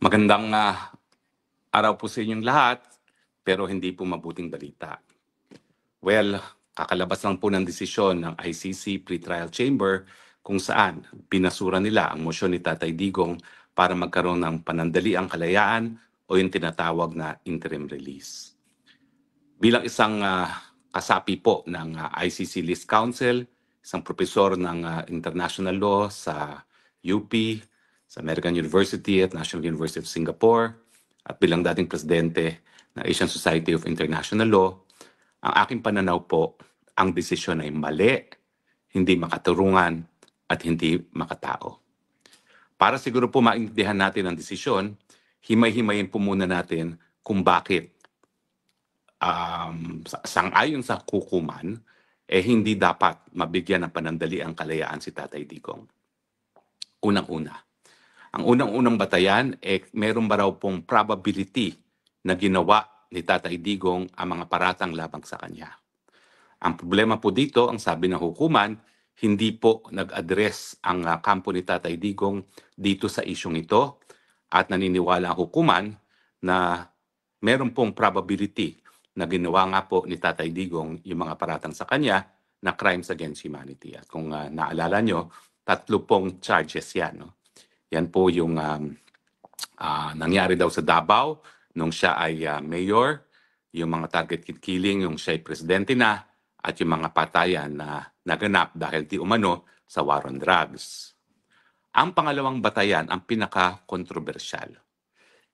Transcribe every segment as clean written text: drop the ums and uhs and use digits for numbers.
Magandang araw po sa inyong lahat, pero hindi po mabuting balita. Well, kakalabas lang po ng desisyon ng ICC Pretrial Chamber kung saan pinasura nila ang mosyon ni Tatay Digong para magkaroon ng panandaliang kalayaan o yung tinatawag na interim release. Bilang isang kasapi po ng ICC List Council, isang profesor ng international law sa UP, sa American University at National University of Singapore, at bilang dating presidente ng Asian Society of International Law, ang aking pananaw po, ang desisyon ay mali, hindi makaturungan, at hindi makatao. Para siguro po maintindihan natin ang desisyon, himay-himayin po muna natin kung bakit sang-ayon sa hukuman, hindi dapat mabigyan ng panandali ang kalayaan si Tatay Digong. Unang-una. Ang unang-unang batayan, meron ba raw pong probability na ginawa ni Tatay Digong ang mga paratang labang sa kanya. Ang problema po dito, ang sabi ng hukuman, hindi po nag-address ang kampo ni Tatay Digong dito sa isyong ito at naniniwala ang hukuman na meron pong probability na ginawa nga po ni Tatay Digong yung mga paratang sa kanya na crimes against humanity. At kung naalala nyo, 3 pong charges yan. No? Yan po yung nangyari daw sa Davao nung siya ay mayor, yung mga target killing, yung siya ay presidente na, at yung mga patayan na naganap dahil di umano sa war on drugs. Ang pangalawang batayan, ang pinaka-kontrobersyal.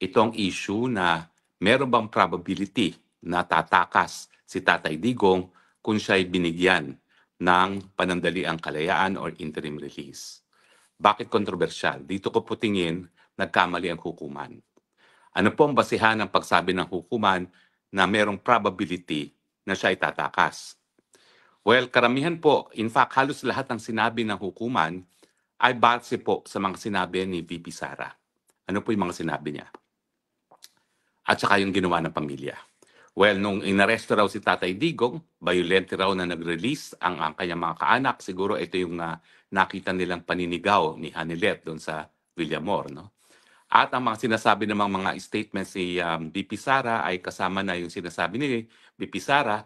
Ito ang issue na meron bang probability na tatakas si Tatay Digong kung siya ay binigyan ng panandaliang kalayaan or interim release. Bakit kontrobersyal? Dito ko po tingin, nagkamali ang hukuman. Ano po ang basihan ng pagsabi ng hukuman na merong probability na siya ay tatakas? Well, karamihan po, in fact, halos lahat ng sinabi ng hukuman ay base po sa mga sinabi ni VP Sara. Ano po yung mga sinabi niya? At saka yung ginawa ng pamilya. Well, nung inaresto raw si Tatay Digong, violent raw na nag-release ang kanyang mga kaanak. Siguro ito yung nakita nilang paninigaw ni Hanilet doon sa Villamor. No? At ang mga sinasabi ng mga statements ni VP Sara ay kasama na yung sinasabi ni VP Sara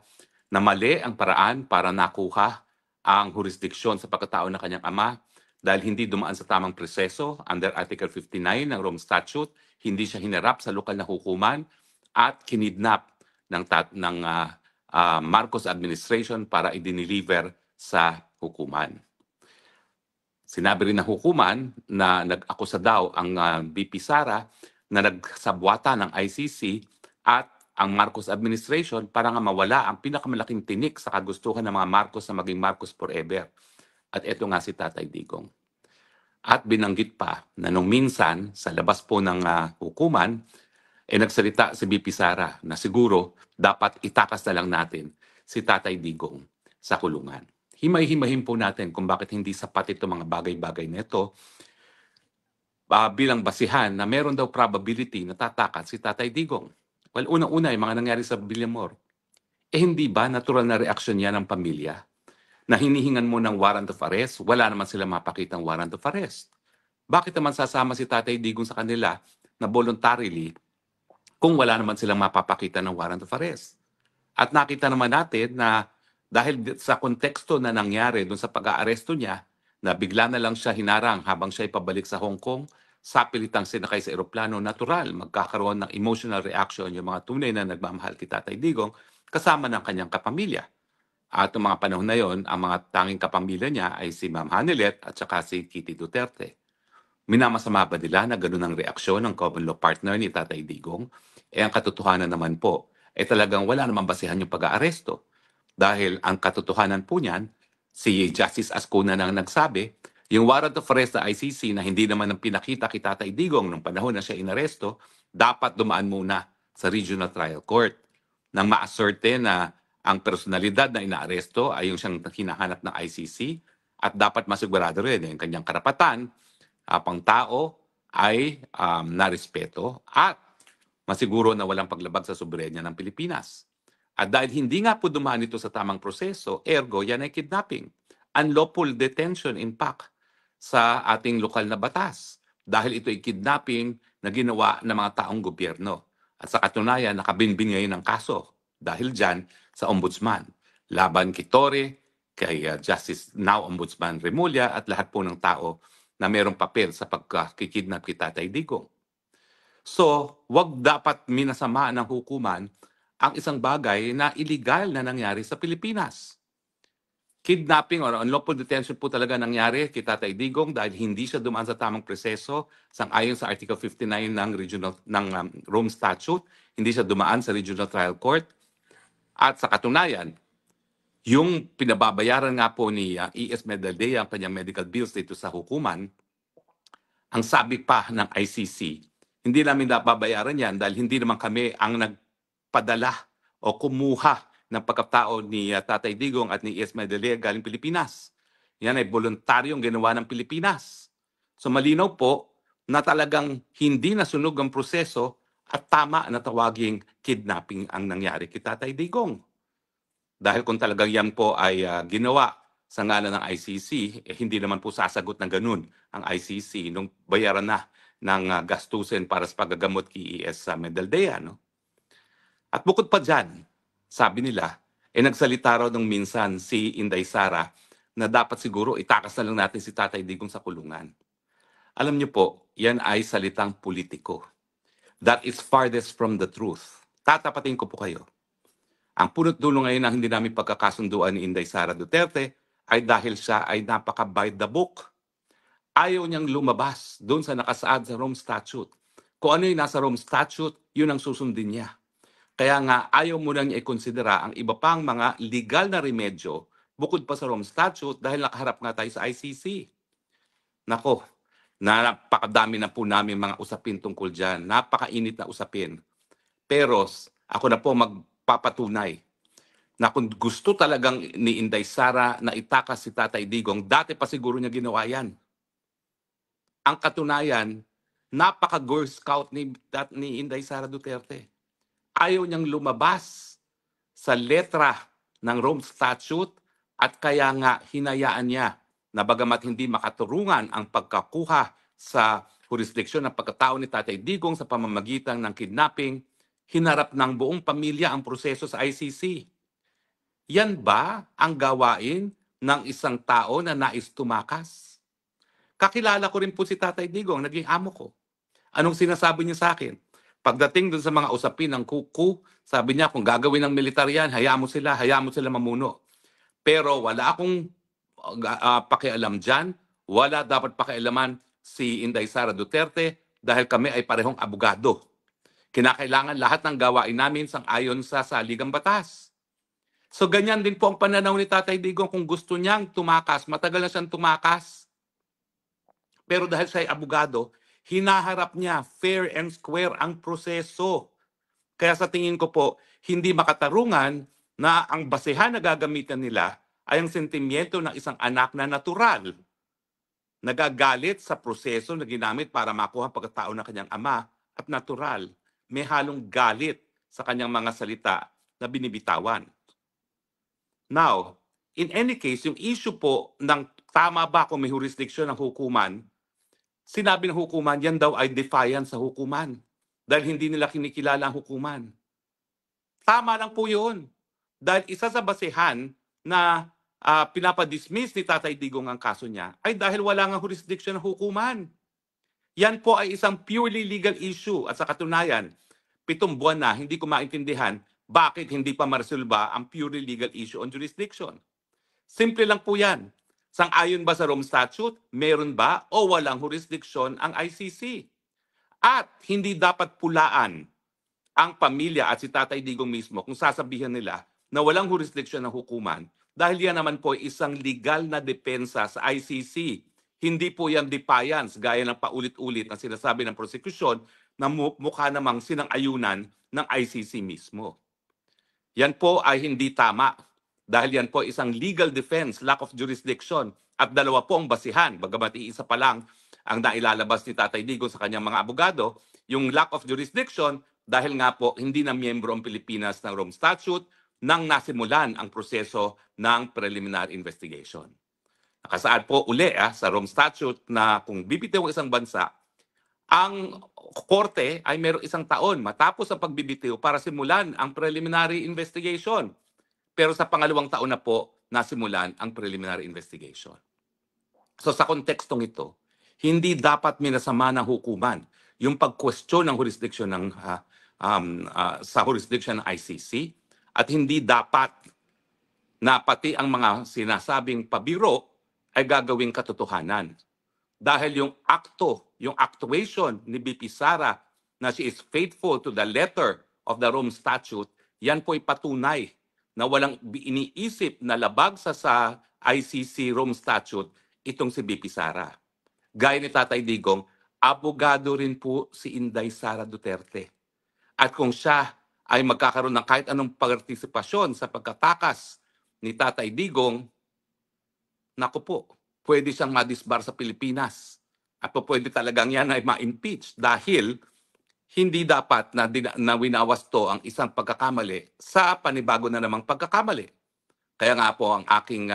na mali ang paraan para nakuha ang jurisdiksyon sa pagkatao ng kanyang ama dahil hindi dumaan sa tamang proseso under Article 59 ng Rome Statute, hindi siya hinarap sa lokal na hukuman at kinidnap ng Marcos administration para i-deliver sa hukuman. Sinabi rin ng hukuman na nag-akusa daw ang VP Sara na nagsabwata ng ICC at ang Marcos administration para nga mawala ang pinakamalaking tinik sa kagustuhan ng mga Marcos na maging Marcos forever. At ito nga si Tatay Digong. At binanggit pa na nung minsan sa labas po ng hukuman, nagsalita si VP Sara na siguro dapat itakas na lang natin si Tatay Digong sa kulungan. Himay-himahin po natin kung bakit hindi sapat ito mga bagay-bagay na ito bilang basihan na meron daw probability na tatakas si Tatay Digong. Well, unang-una yung mga nangyari sa Villamor. Hindi ba natural na reaksyon yan ng pamilya na hinihingan mo ng warrant of arrest, wala naman sila mapakitang warrant of arrest? Bakit naman sasama si Tatay Digong sa kanila na voluntarily kung wala naman silang mapapakita ng warrant of arrest? At nakita naman natin na dahil sa konteksto na nangyari doon sa pag-aaresto niya, na bigla na lang siya hinarang habang siya ipabalik sa Hong Kong, sapilitang sinakay sa eroplano, natural, magkakaroon ng emotional reaction yung mga tunay na nagmamahal kay Tatay Digong kasama ng kanyang kapamilya. At noong mga panahon na yon, ang mga tanging kapamilya niya ay si Ma'am Hanilet at saka si Kitty Duterte. Minamasama ba nila na ganun ang reaksyon ng common law partner ni Tatay Digong? Ang katotohanan naman po, talagang wala namang basihan yung pag-aaresto. Dahil ang katotohanan po niyan, si Justice Ascuna nang nagsabi, yung warrant of arrest sa ICC na hindi naman ang pinakita kay Tatay Digong nung panahon na siya inaresto, dapat dumaan muna sa Regional Trial Court nang ma-asserte na ang personalidad na inaaresto ay yung siyang hinahanap ng ICC at dapat masigurado rin yung kanyang karapatan pang tao ay narespeto at masiguro na walang paglabag sa soberenya ng Pilipinas. At dahil hindi nga po dumaan ito sa tamang proseso, ergo yan ay kidnapping. Unlawful detention in fact sa ating lokal na batas. dahil ito'y kidnapping na ginawa ng mga taong gobyerno. At sa katunayan, nakabinbin ngayon ng kaso dahil dyan sa ombudsman. Laban kay Torre, kay Justice Now Ombudsman Remulla at lahat po ng tao na mayroong papel sa pagkikidnap kay Tatay Digong. So, wag dapat minasama ng hukuman ang isang bagay na illegal na nangyari sa Pilipinas. Kidnapping or unlawful detention po talaga nangyari kay Tatay Digong dahil hindi siya dumaan sa tamang proseso sang-ayon sa Article 59 ng Rome Statute, hindi siya dumaan sa Regional Trial Court. At sa katunayan, yung pinababayaran nga po ni E.S. Medaldea ang kanyang medical bills dito sa hukuman, ang sabi pa ng ICC, hindi namin nababayaran yan dahil hindi naman kami ang nagpadala o kumuha ng pagkatao ni Tatay Digong at ni E.S. Medaldea galing Pilipinas. Yan ay voluntaryong ginawa ng Pilipinas. So malinaw po na talagang hindi nasunog ang proseso at tama na tawaging kidnapping ang nangyari kay Tatay Digong. Dahil kung talagang yan po ay ginawa sa ngalan ng ICC, hindi naman po sasagot ng ganun ang ICC nung bayaran na ng gastusin para sa paggagamot kay E.S. Medaldea. No? At bukod pa dyan, sabi nila, nagsalita raw nung minsan si Inday Sara na dapat siguro itakas na lang natin si Tatay Digong sa kulungan. Alam niyo po, yan ay salitang politiko. That is farthest from the truth. Tatapatin ko po kayo. Ang punot dulo ngayon na hindi namin pagkakasunduan ni Inday Sara Duterte ay dahil siya ay napaka-by the book. Ayaw niyang lumabas doon sa nakasaad sa Rome Statute. Kung ano yung nasa Rome Statute, yun ang susundin niya. Kaya nga, ayaw mo nang i-considera ang iba pang mga legal na remedyo bukod pa sa Rome Statute dahil nakaharap nga tayo sa ICC. Nako, napakadami na po namin mga usapin tungkol dyan. Napakainit na usapin. Pero ako na po magpapatunay na kung gusto talagang ni Inday Sara na itakas si Tatay Digong, dati pa siguro niya ginawa yan. Ang katunayan, napaka-Girl Scout ni Inday Sara Duterte. Ayaw niyang lumabas sa letra ng Rome Statute at kaya nga hinayaan niya na bagamat hindi makaturungan ang pagkakuha sa jurisdiksyon ng pagkatao ni Tatay Digong sa pamamagitan ng kidnapping, hinarap ng buong pamilya ang proseso sa ICC. Yan ba ang gawain ng isang tao na nais tumakas? Kakilala ko rin po si Tatay Digong, naging amo ko. Anong sinasabi niya sa akin? Pagdating dun sa mga usapin ng kuku, sabi niya kung gagawin ng militar yan, hayaan mo sila mamuno. Pero wala akong pakialam dyan, wala dapat pakialaman si Inday Sara Duterte dahil kami ay parehong abogado. Kinakailangan lahat ng gawain namin sang-ayon sa saligang batas. So ganyan din po ang pananaw ni Tatay Digong kung gusto niyang tumakas. Matagal na siyang tumakas. Pero dahil siya ay abogado, hinaharap niya fair and square ang proseso. Kaya sa tingin ko po, hindi makatarungan na ang basehan na gagamitan nila ay ang sentimiento ng isang anak na natural. Nagagalit sa proseso na ginamit para makuha ang pagkatao ng kanyang ama at natural. May halong galit sa kanyang mga salita na binibitawan. Now, in any case, yung issue po ng tama ba kung may jurisdiction ng hukuman, sinabi ng hukuman, yan daw ay defiance sa hukuman dahil hindi nila kinikilala ang hukuman. Tama lang po yun. Dahil isa sa basehan na pinapadismiss ni Tatay Digong ang kaso niya ay dahil wala nga jurisdiction ng hukuman. Yan po ay isang purely legal issue at sa katunayan, 7 buwan na hindi ko maintindihan bakit hindi pa maresolba ang purely legal issue on jurisdiction. Simple lang po yan. Sang-ayon ba sa Rome Statute? Meron ba o walang jurisdiction ang ICC? At hindi dapat pulaan ang pamilya at si Tatay Digong mismo kung sasabihan nila na walang jurisdiction ng hukuman dahil yan naman po isang legal na depensa sa ICC. Hindi po yan defiance gaya ng paulit-ulit na sinasabi ng prosekusyon na mukha namang sinang-ayunan ng ICC mismo. Yan po ay hindi tama. Dahil yan po isang legal defense, lack of jurisdiction, at dalawa po ang basihan, bagamat iisa pa lang ang nailalabas ni Tatay Digong sa kanyang mga abogado, yung lack of jurisdiction dahil nga po hindi na miyembro ang Pilipinas ng Rome Statute nang nasimulan ang proseso ng preliminary investigation. Nakasaad po uli sa Rome Statute na kung bibitiw ang isang bansa, Ang korte ay mayroong 1 taon matapos ang pagbibitiw para simulan ang preliminary investigation. Pero sa pangalawang taon na po nasimulan ang preliminary investigation. So sa kontekstong ito, hindi dapat minasama ng hukuman yung pag-question ng jurisdiction sa jurisdiction ng ICC at hindi dapat na pati ang mga sinasabing pabiro ay gagawing katotohanan. Dahil yung actuation ni BP Sara na she is faithful to the letter of the Rome Statute, yan po'y patunay na walang iniisip na labag sa ICC Rome Statute itong si BP Sara. Gaya ni Tatay Digong, abogado rin po si Inday Sara Duterte. At kung siya ay magkakaroon ng kahit anong partisipasyon sa pagkatakas ni Tatay Digong, naku po, pwede siyang madisbar sa Pilipinas. At po pwede talagang yan ay ma-impeach dahil hindi dapat na winawas to ang isang pagkakamali sa panibago na namang pagkakamali. Kaya nga po ang aking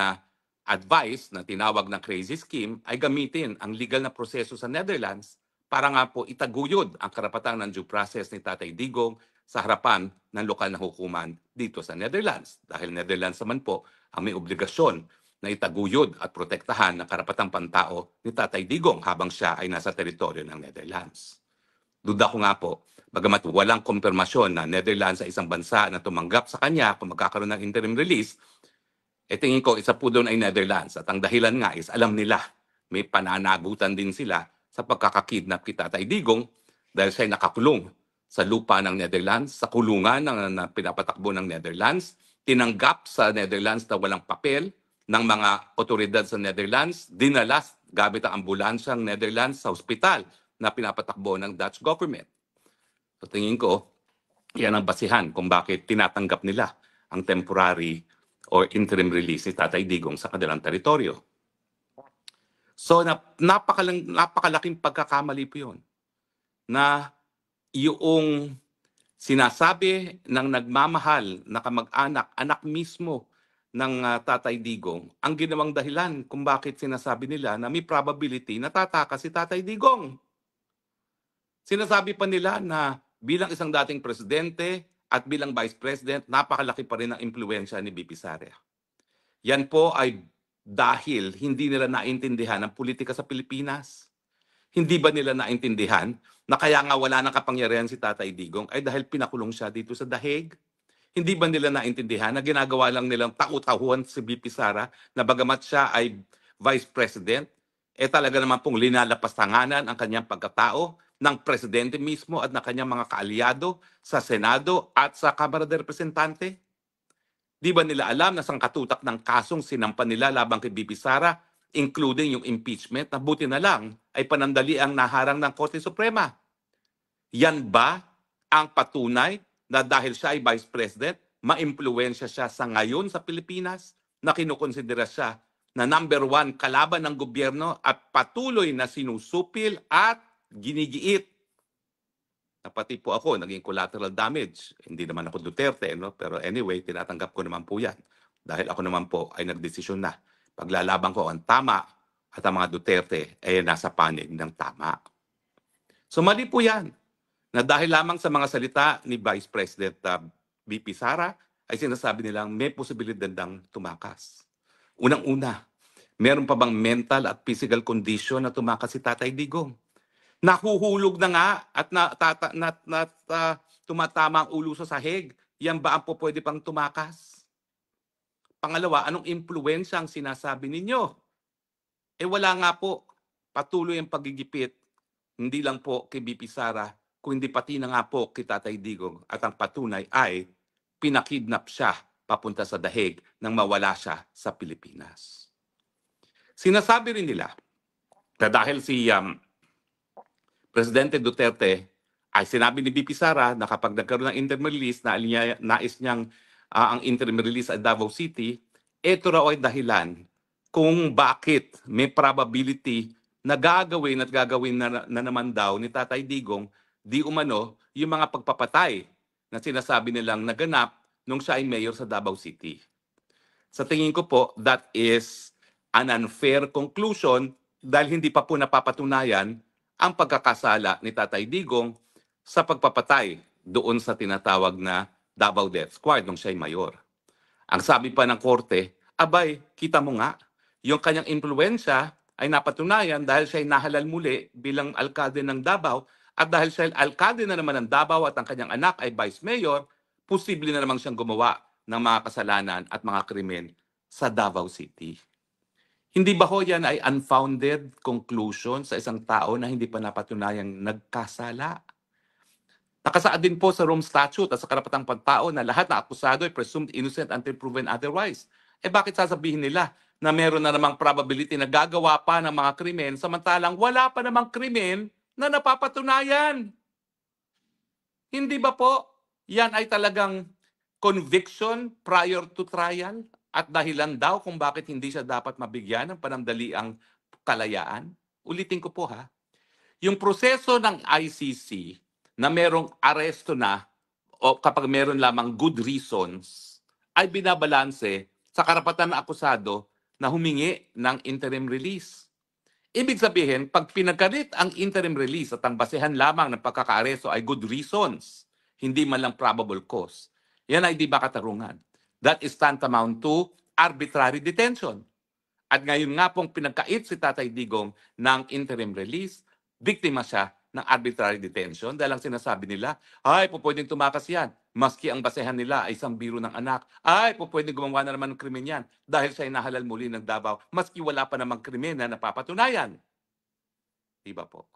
advice na tinawag na crazy scheme ay gamitin ang legal na proseso sa Netherlands para nga po itaguyod ang karapatan ng due process ni Tatay Digong sa harapan ng lokal na hukuman dito sa Netherlands. Dahil Netherlands naman po ang may obligasyon na itaguyod at protektahan ang karapatang pantao ni Tatay Digong habang siya ay nasa teritoryo ng Netherlands. Duda ko nga po, bagamat walang konfirmasyon na Netherlands ay isang bansa na tumanggap sa kanya kung magkakaroon ng interim release, tingin ko isa po doon ay Netherlands. At ang dahilan nga is alam nila, may pananagutan din sila sa pagkakakidnap kay Tatay Digong dahil siya ay nakakulong sa lupa ng Netherlands, sa kulungan na pinapatakbo ng Netherlands, tinanggap sa Netherlands na walang papel ng mga otoridad sa Netherlands, dinala gamit ang ambulansyang Netherlands sa ospital na pinapatakbo ng Dutch government. So tingin ko, yan ang basihan kung bakit tinatanggap nila ang temporary or interim release ni Tatay Digong sa kanilang teritoryo. So napakalaking pagkakamali po yun na yung sinasabi ng nagmamahal na kamag-anak, anak mismo ng Tatay Digong, ang ginawang dahilan kung bakit sinasabi nila na may probability na tatakas si Tatay Digong. Sinasabi pa nila na bilang isang dating presidente at bilang vice president, napakalaki pa rin ang impluwensya ni BP Sara. Yan po ay dahil hindi nila naintindihan ang politika sa Pilipinas. Hindi ba nila naintindihan na kaya nga wala nang kapangyarihan si Tatay Digong ay dahil pinakulong siya dito sa The Hague? Hindi ba nila naintindihan na ginagawa lang nilang tau-tahuan si BP Sara na bagamat siya ay vice president, talaga naman pong linalapastanganan ang kanyang pagkatao ng presidente mismo at ng kanyang mga kaalyado sa Senado at sa Kamara de Representante? Di ba nila alam na sangkatutak ng kasong sinampan nila labang kay BP Sara, including yung impeachment, na buti na lang ay panandali ang naharang ng Korte Suprema? Yan ba ang patunay na dahil siya ay Vice President, maimpluwensya siya sa ngayon sa Pilipinas, na kinukonsidera siya na #1 kalaban ng gobyerno at patuloy na sinusupil at ginigiit? Na pati po ako naging collateral damage. Hindi naman ako Duterte, no? Pero anyway, tinatanggap ko naman po yan. Dahil ako naman po ay nagdesisyon na paglalaban ko ang tama at ang mga Duterte ay nasa panig ng tama. So mali po yan na dahil lamang sa mga salita ni Vice President BP Sara ay sinasabi nilang may posibilidad ng tumakas. Unang-una, meron pa bang mental at physical condition na tumakas si Tatay Digong? Nahuhulog na nga at tumatama ang ulo sa sahig. Yan ba ang po pwede pang tumakas? Pangalawa, anong impluwensya ang sinasabi ninyo? Wala nga po. Patuloy ang pagigipit, hindi lang po kay BP Sara, kundi pati na nga po kay Tatay Digong. At ang patunay ay pinakidnap siya papunta sa The Hague nang mawala siya sa Pilipinas. Sinasabi rin nila na dahil si Presidente Duterte ay sinabi ni BP Sara na kapag nagkaroon ng interim release na nais niyang ang interim release at Davao City, ito raw ay dahilan kung bakit may probability na gagawin na naman daw ni Tatay Digong di umano yung mga pagpapatay na sinasabi nilang naganap nung siya ay mayor sa Davao City. Sa tingin ko po, that is an unfair conclusion dahil hindi pa po napapatunayan ang pagkakasala ni Tatay Digong sa pagpapatay doon sa tinatawag na Davao Death Squad nung siya'y mayor. Ang sabi pa ng korte, abay, kita mo nga, yung kanyang impluensya ay napatunayan dahil siya'y nahalal muli bilang alkalde ng Davao at dahil siya alkalde na naman ng Davao at ang kanyang anak ay vice mayor, posible na namang siyang gumawa ng mga kasalanan at mga krimen sa Davao City. Hindi ba ho yan ay unfounded conclusion sa isang tao na hindi pa napatunayang nagkasala? Nakasaad din po sa Rome Statute at sa karapatang pantao na lahat na akusado ay presumed innocent until proven otherwise. Bakit sasabihin nila na meron na namang probability na gagawa pa ng mga krimen samantalang wala pa namang krimen na napapatunayan? Hindi ba po yan ay talagang conviction prior to trial at dahilan daw kung bakit hindi siya dapat mabigyan ng panandaliang kalayaan? Ulitin ko po ha, yung proseso ng ICC na merong aresto na o kapag meron lamang good reasons ay binabalanse sa karapatan ng akusado na humingi ng interim release. Ibig sabihin, pag pinagkarit ang interim release at ang basehan lamang ng pagkakaaresto ay good reasons, hindi man lang probable cause, yan ay di ba katarungan? That is tantamount to arbitrary detention. At ngayon nga pong pinagkait si Tatay Digong ng interim release, biktima siya ng arbitrary detention dahil ang sinasabi nila, ay, pwedeng tumakas yan. Maski ang basehan nila ay isang biro ng anak, ay, pwedeng gumawa na naman ng krimen yan dahil siya ay nahalal muli ng Davao, maski wala pa namang krimen na napapatunayan. Diba po?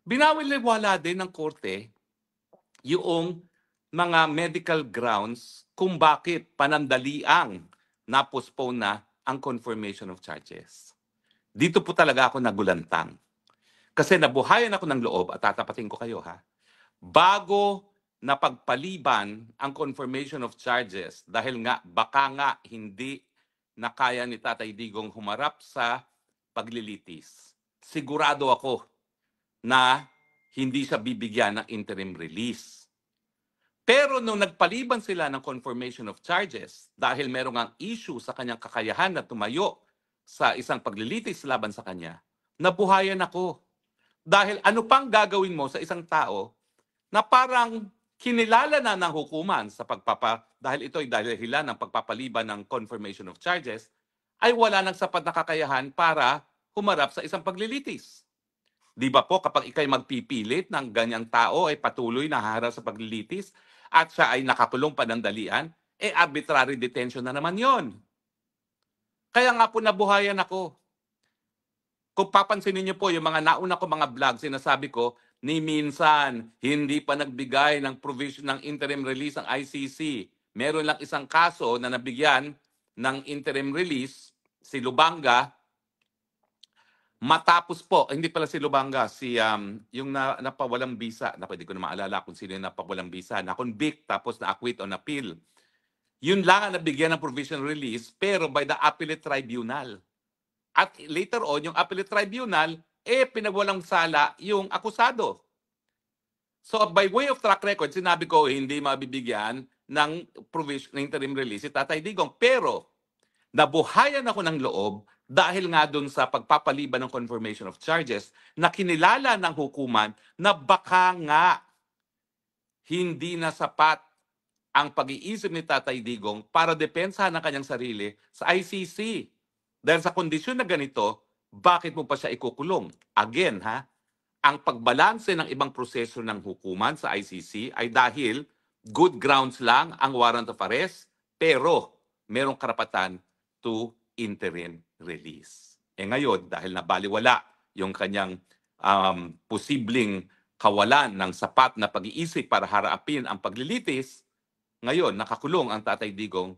Binawal-wala din ng korte yung mga medical grounds kung bakit panandaliang na-postpone na ang confirmation of charges. Dito po talaga ako nagulantang. Kasi nabuhayan ako ng loob at tatapatin ko kayo ha. Bago napagpaliban ang confirmation of charges dahil nga baka nga hindi na kaya ni Tatay Digong humarap sa paglilitis. Sigurado ako na hindi siya bibigyan ng interim release. Pero nung nagpaliban sila ng confirmation of charges dahil merong ang issue sa kanyang kakayahan na tumayo sa isang paglilitis laban sa kanya, nabuhayan ako. Dahil ano pang gagawin mo sa isang tao na parang kinilala na ng hukuman sa dahil ito ay dahilan ng pagpapaliban ng confirmation of charges, ay wala nang sapat na kakayahan para humarap sa isang paglilitis. Di ba po kapag ikay magpipilit ng ganyang tao ay patuloy na haharap sa paglilitis at siya ay nakakulong panandalian, arbitrary detention na naman yon. Kaya nga po nabuhayan ako. Kung papansinin niyo po yung mga nauna ko mga vlog, sinasabi ko, ni minsan hindi pa nagbigay ng provision ng interim release ang ICC. Meron lang isang kaso na nabigyan ng interim release, si Lubanga, matapos po, hindi pala si Lubanga, yung napawalang bisa, na pwede ko na maalala kung sino yung napawalang bisa, na-convict tapos na-acquit on appeal. Yun lang ang nabigyan ng provisional release, pero by the appellate tribunal. At later on, yung appellate tribunal, pinagwalang sala yung akusado. So by way of track record, sinabi ko hindi mabibigyan ng provision ng interim release si Tatay Digong. Pero nabuhayan ako ng loob dahil nga doon sa pagpapaliban ng confirmation of charges na kinilala ng hukuman na baka nga hindi na sapat ang pag-iisip ni Tatay Digong para depensahan ang kanyang sarili sa ICC. Dahil sa kondisyon na ganito, bakit mo pa siya ikukulong? Again, ang pagbalanse ng ibang proseso ng hukuman sa ICC ay dahil good grounds lang ang warrant of arrest, pero merong karapatan to interim release. Ngayon, dahil nabaliwala yung kanyang posibleng kawalan ng sapat na pag-iisip para harapin ang paglilitis, ngayon nakakulong ang Tatay Digong,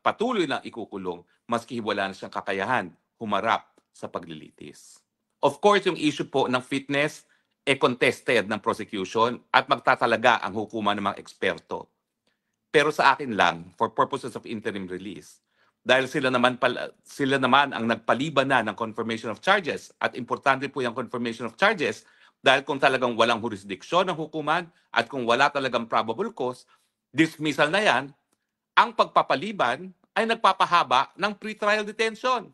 patuloy na ikukulong maski wala na siyang kakayahan humarap sa paglilitis. Of course, yung issue po ng fitness contested ng prosecution at magtatalaga ang hukuman ng mga eksperto. Pero sa akin lang, for purposes of interim release, dahil sila naman ang nagpaliban na ng confirmation of charges at importante po yung confirmation of charges dahil kung talagang walang jurisdiksyon ng hukuman at kung wala talagang probable cause, dismissal na yan, ang pagpapaliban ay nagpapahaba ng pre-trial detention.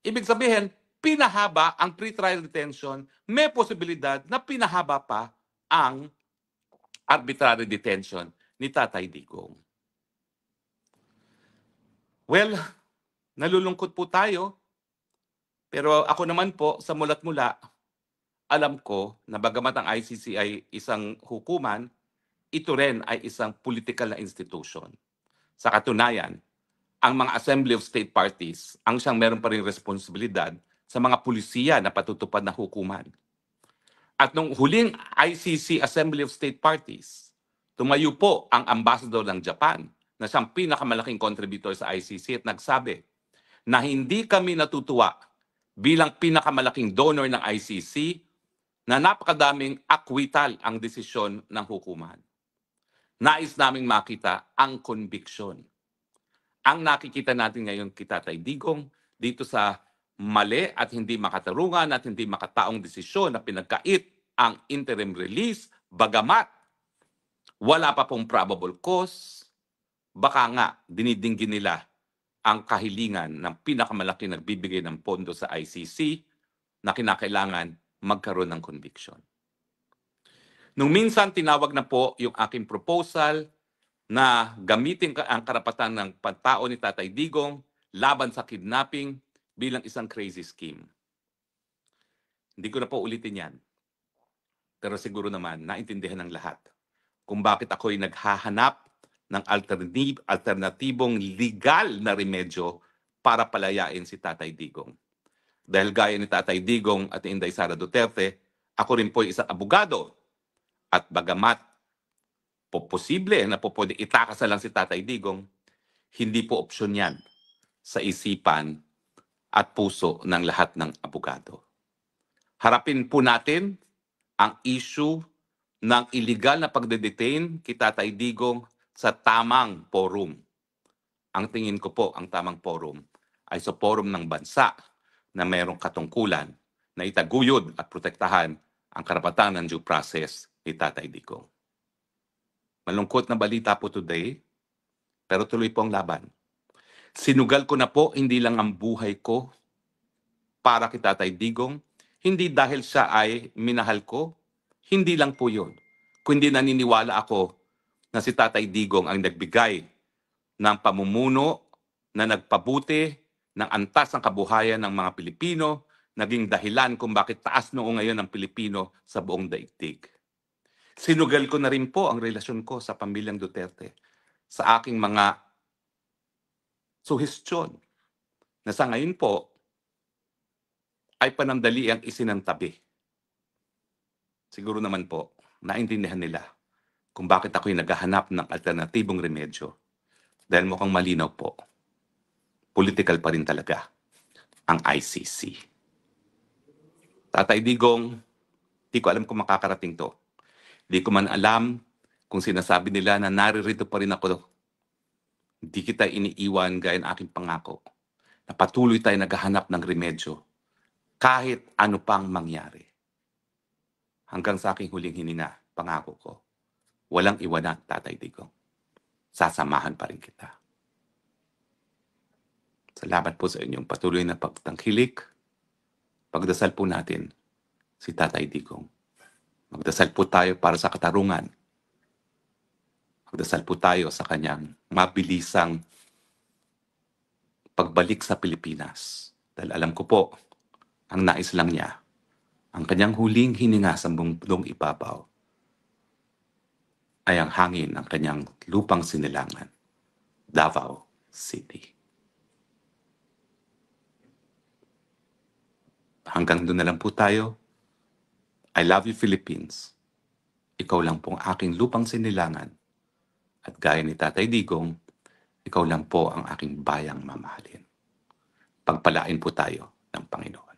Ibig sabihin, pinahaba ang pretrial detention, may posibilidad na pinahaba pa ang arbitrary detention ni Tatay Digong. Well, nalulungkot po tayo, pero ako naman po, sa mulat mula, alam ko na bagamat ang ICC ay isang hukuman, ito rin ay isang political na institution. Sa katunayan, ang mga Assembly of State Parties ang siyang meron pa rin responsibilidad sa mga pulisiya na patutupad na hukuman. At nung huling ICC Assembly of State Parties, tumayo po ang ambassador ng Japan na siyang pinakamalaking contributor sa ICC at nagsabi na hindi kami natutuwa bilang pinakamalaking donor ng ICC na napakadaming acquittal ang desisyon ng hukuman. Nais naming makita ang conviction. Ang nakikita natin ngayon kay Tatay Digong dito sa mali at hindi makatarungan at hindi makataong desisyon na pinagkait ang interim release, bagamat wala pa pong probable cause, baka nga dinidinggin nila ang kahilingan ng pinakamalaki nagbibigay ng pondo sa ICC na kinakailangan magkaroon ng conviction. Nung minsan tinawag na po yung aking proposal na gamitin ang karapatan ng pantao ni Tatay Digong laban sa kidnapping bilang isang crazy scheme. Hindi ko na po ulitin yan. Pero siguro naman, naintindihan ng lahat kung bakit ako'y naghahanap ng alternatibong legal na remedyo para palayain si Tatay Digong. Dahil gaya ni Tatay Digong at Inday Sara Duterte, ako rin po ay isang abogado. At bagamat posible na po pwede itakas na lang si Tatay Digong, hindi po opsyon yan sa isipan at puso ng lahat ng abogado. Harapin po natin ang issue ng illegal na pagdedetain kay Tatay Digong sa tamang forum. Ang tingin ko po, ang tamang forum ay sa forum ng bansa na mayroong katungkulan na itaguyod at protektahan ang karapatan ng due process ni Tatay Digong. Malungkot na balita po today, pero tuloy po ang laban. Sinugal ko na po hindi lang ang buhay ko para kay Tatay Digong, hindi dahil siya ay minahal ko, hindi lang po yun. Kundi naniniwala ako na si Tatay Digong ang nagbigay ng pamumuno na nagpabuti ng antas ng kabuhayan ng mga Pilipino, naging dahilan kung bakit taas noong ngayon ang Pilipino sa buong daigdig. Sinugal ko na rin po ang relasyon ko sa pamilyang Duterte sa aking mga suhestyon na sa ngayon po ay panandali ang isinantabi. Siguro naman po, naintindihan nila kung bakit ako'y naghahanap ng alternatibong remedyo. Dahil mukhang malinaw po, political pa rin talaga ang ICC. Tatay Digong, di ko alam kung makakarating to. Di ko man alam kung sinasabi nila na naririto pa rin ako. Di kita iniiwan gaya ng aking pangako na patuloy tayo naghahanap ng remedyo kahit ano pang mangyari. Hanggang sa aking huling hininga, pangako ko, walang iwanan, Tatay Digong. Sasamahan pa rin kita. Salamat po sa inyong patuloy na pagtangkilik. Pagdasal po natin si Tatay Digong. Magdasal po tayo para sa katarungan. Magdasal po tayo sa kanyang mabilisang pagbalik sa Pilipinas. Dahil alam ko po, ang nais lang niya, ang kanyang huling hininga sa mundong ibabaw, ay ang hangin ng kanyang lupang sinilangan, Davao City. Hanggang doon na lang po tayo. I love you, Philippines. Ikaw lang pong aking lupang sinilangan. At gaya ni Tatay Digong, ikaw lang po ang aking bayang mamahalin. Pagpalain po tayo ng Panginoon.